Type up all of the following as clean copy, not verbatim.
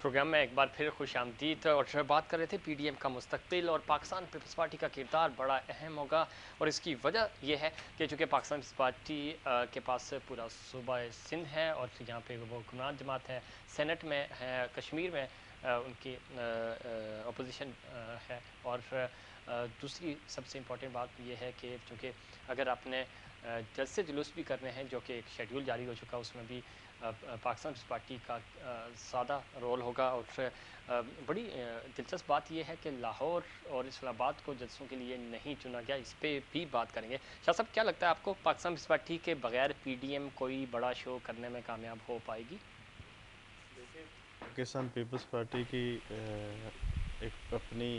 Programme में एक बार फिर खुशामदीद। और बात कर रहे थे पीडीएम का मुस्तकबिल और पाकिस्तान पीपल्स पार्टी का किरदार बड़ा अहम होगा। और इसकी वजह यह है कि चूँकि पाकिस्तान पीपल्स पार्टी के पास पूरा सूबा सिंध है और यहाँ पे वो हुक्मरान जमात है, सेनेट में है, कश्मीर में उनकी अपोजिशन है। और दूसरी सबसे इम्पोर्टेंट बात यह है कि चूँकि अगर आपने जलसे जुलूस भी करने हैं, जो कि एक शेड्यूल जारी हो चुका, उसमें भी पाकिस्तान पीपल्स पार्टी का ज़्यादा रोल होगा। और बड़ी दिलचस्प बात यह है कि लाहौर और इस्लामाबाद को जलसों के लिए नहीं चुना गया, इस पर भी बात करेंगे। शाह साहब, क्या लगता है आपको, पाकिस्तान पीपल्स पार्टी के बगैर पीडीएम कोई बड़ा शो करने में कामयाब हो पाएगी? देखिए, पाकिस्तान पीपल्स पार्टी की एक अपनी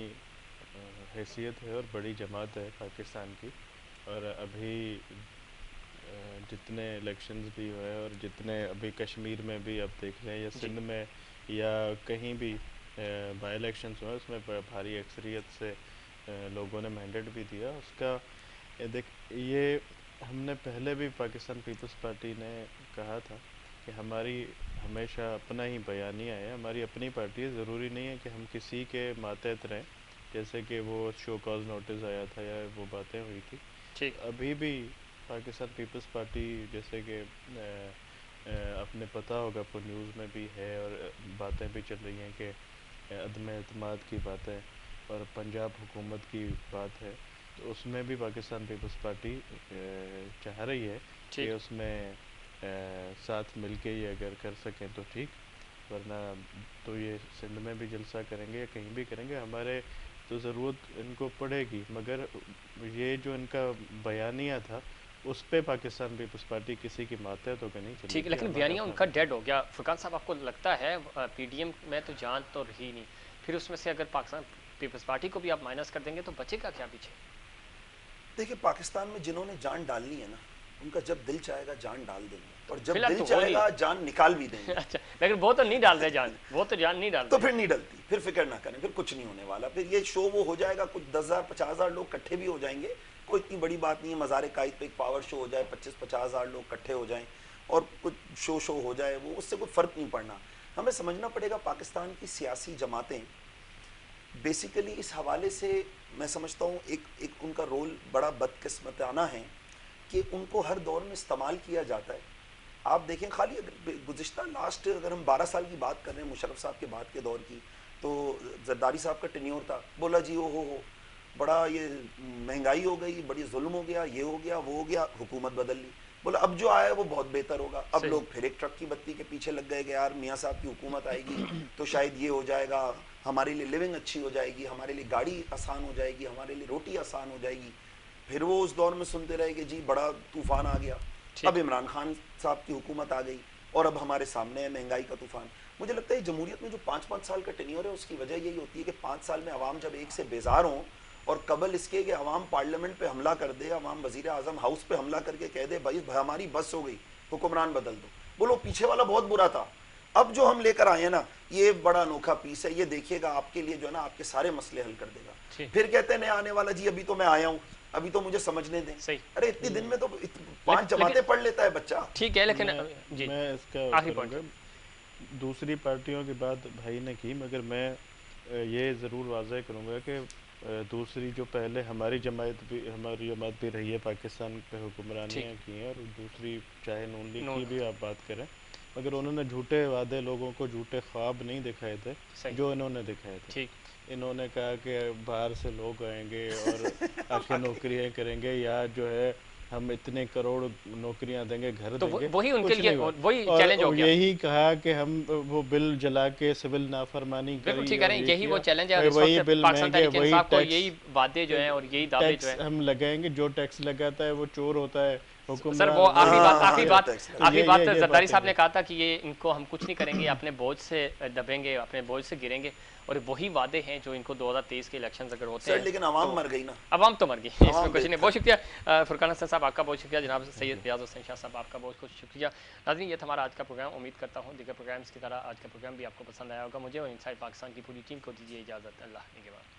हैसियत है और बड़ी जमात है पाकिस्तान की। और अभी जितने इलेक्शंस भी हुए और जितने अभी कश्मीर में भी आप देख लें या सिंध में या कहीं भी बाई इलेक्शंस हुए, उसमें भारी अक्सरियत से लोगों ने मैंडेट भी दिया उसका। ये हमने पहले भी पाकिस्तान पीपल्स पार्टी ने कहा था कि हमारी हमेशा अपना ही बयानिया है, हमारी अपनी पार्टी है, ज़रूरी नहीं है कि हम किसी के मातहत रहें। जैसे कि वो शो कॉज नोटिस आया था या वो बातें हुई थी, ठीक। अभी भी पाकिस्तान पीपल्स पार्टी, जैसे कि आपने पता होगा, आपको न्यूज़ में भी है और बातें भी चल रही हैं कि अदम एतमाद की बातें और पंजाब हुकूमत की बात है, तो उसमें भी पाकिस्तान पीपल्स पार्टी चाह रही है कि उसमें साथ मिल के ये अगर कर सकें तो ठीक, वरना तो ये सिंध में भी जलसा करेंगे या कहीं भी करेंगे, हमारे तो ज़रूरत इनको पड़ेगी। मगर ये जो इनका बयानिया था, उस पे पाकिस्तान पीपल्स पार्टी किसी की मातहत होकर नहीं चली। ठीक है, लेकिन बयानिया उनका डेड हो गया। फुरकान साहब, आपको लगता है पीडीएम में तो जान तो रही नहीं, फिर उसमें से अगर पाकिस्तान पीपल्स पार्टी को भी आप माइनस कर देंगे तो बचेगा क्या पीछे? देखिए, पाकिस्तान में जिन्होंने जान डालनी है ना, उनका जब दिल चाहेगा जान डाल देंगे, और जब दिल तो चाहेगा जान निकाल भी देंगे। अच्छा, लेकिन वो तो नहीं डाल रहे जान, वो तो जान नहीं डाल रहे। तो फिर नहीं डलती, फिर फिक्र ना करें, फिर कुछ नहीं होने वाला। फिर ये शो वो हो जाएगा, कुछ 10,000 50,000 लोग इकट्ठे भी हो जाएंगे, कोई इतनी बड़ी बात नहीं है। मज़ार कायद पे एक पावर शो हो जाए, 25-50,000 लोग इकट्ठे हो जाएं और कुछ शो हो जाए, वो उससे कोई फ़र्क नहीं पड़ना। हमें समझना पड़ेगा पाकिस्तान की सियासी जमातें बेसिकली इस हवाले से, मैं समझता हूँ एक उनका रोल बड़ा बदकिस्मताना है कि उनको हर दौर में इस्तेमाल किया जाता है। आप देखें, खाली अगर गुज़िश्ता लास्ट अगर हम 12 साल की बात कर रहे हैं, मुशर्रफ साहब के बाद के दौर की, तो जरदारी साहब का टेन्योर था, बोला जी हो बड़ा ये महंगाई हो गई, बड़ी जुल्म हो गया, ये हो गया, वो हो गया, हुकूमत बदल ली। बोला अब जो आया है वो बहुत बेहतर होगा। अब लोग फिर एक ट्रक की बत्ती के पीछे लग गए कि यार मियाँ साहब की हुकूमत आएगी तो शायद ये हो जाएगा, हमारे लिए लिविंग अच्छी हो जाएगी, हमारे लिए गाड़ी आसान हो जाएगी, हमारे लिए रोटी आसान हो जाएगी। फिर वो उस दौर में सुनते रहे कि जी बड़ा तूफान आ गया। अब इमरान खान साहब की हुकूमत आ गई और अब हमारे सामने है महंगाई का तूफान। मुझे लगता है जमहूरियत में जो 5-5 साल का टेन्योर है, उसकी वजह यही होती है कि 5 साल में अवाम जब एक से बेजार हों और कबल इसके कि अवाम पार्लियामेंट पे हमला कर दे, अवाम वजीर आजम हाउस पे हमला करके कह दे भाई हमारी बस हो गई, हुक्मरान बदल दो, बोलो पीछे वाला बहुत बुरा था, अब जो हम लेकर आए हैं ना, ये बड़ा अनोखा पीस है, ये देखिएगा आपके लिए जो है ना आपके सारे मसले हल कर देगा। फिर कहते हैं नया आने वाला, जी अभी तो मैं आया हूँ, अभी तो मुझे समझने दें। अरे इतने दिन में तो 5 जमातें पढ़ लेता है बच्चा। ठीक है, लेकिन मैं इसका दूसरी पार्टियों की बात भाई ने की, मगर मैं ये ज़रूर वाज़ह करूँगा कि दूसरी जो पहले हमारी जमात भी रही है पाकिस्तान पे, हुक्मरानियाँ की हैं, और दूसरी चाहे नून लीग की भी आप बात करें, मगर उन्होंने झूठे वादे, लोगों को झूठे ख्वाब नहीं दिखाए थे जो इन्होंने दिखाए थे। इन्होंने कहा कि बाहर से लोग आएंगे और आके नौकरियाँ करेंगे, या जो है हम इतने करोड़ नौकरियां देंगे, घर तो देंगे, वही उनके लिए वही चैलेंज हो गया। यही कहा कि हम वो बिल जला के सिविल नाफरमानी करी, ठीक है, यही वो चैलेंज है। वही बिल महंगे, वही टैक्स, यही बातें जो हैं और यही दावे जो हैं हम लगाएंगे, जो टैक्स लगाता है वो चोर होता है। सर वो आखिरी बात जरदारी साहब ने कहा था कि ये इनको हम कुछ नहीं करेंगे, अपने बोझ से दबेंगे, अपने बोझ से गिरेंगे, और वही वादे हैं जो इनको 2023 के इलेक्शंस अगर होते हैं। लेकिन अवाम मर गई ना, अवाम तो मर गई, इसमें कुछ नहीं। बहुत शुक्रिया फुरकान हसन साहब, आपका बहुत शुक्रिया। जनाब सैयद रियाज हुसैन शाह साहब, आपका बहुत बहुत शुक्रिया। नाज़रीन, ये था हमारा आज का प्रोग्राम। उम्मीद करता हूँ दीगर प्रोग्राम्स की तरह आज का प्रोग्राम भी आपको पसंद आया होगा। मुझे और इनसाइड पाकिस्तान की पूरी टीम को दीजिए इजाज़त। अल्लाह निगहबान।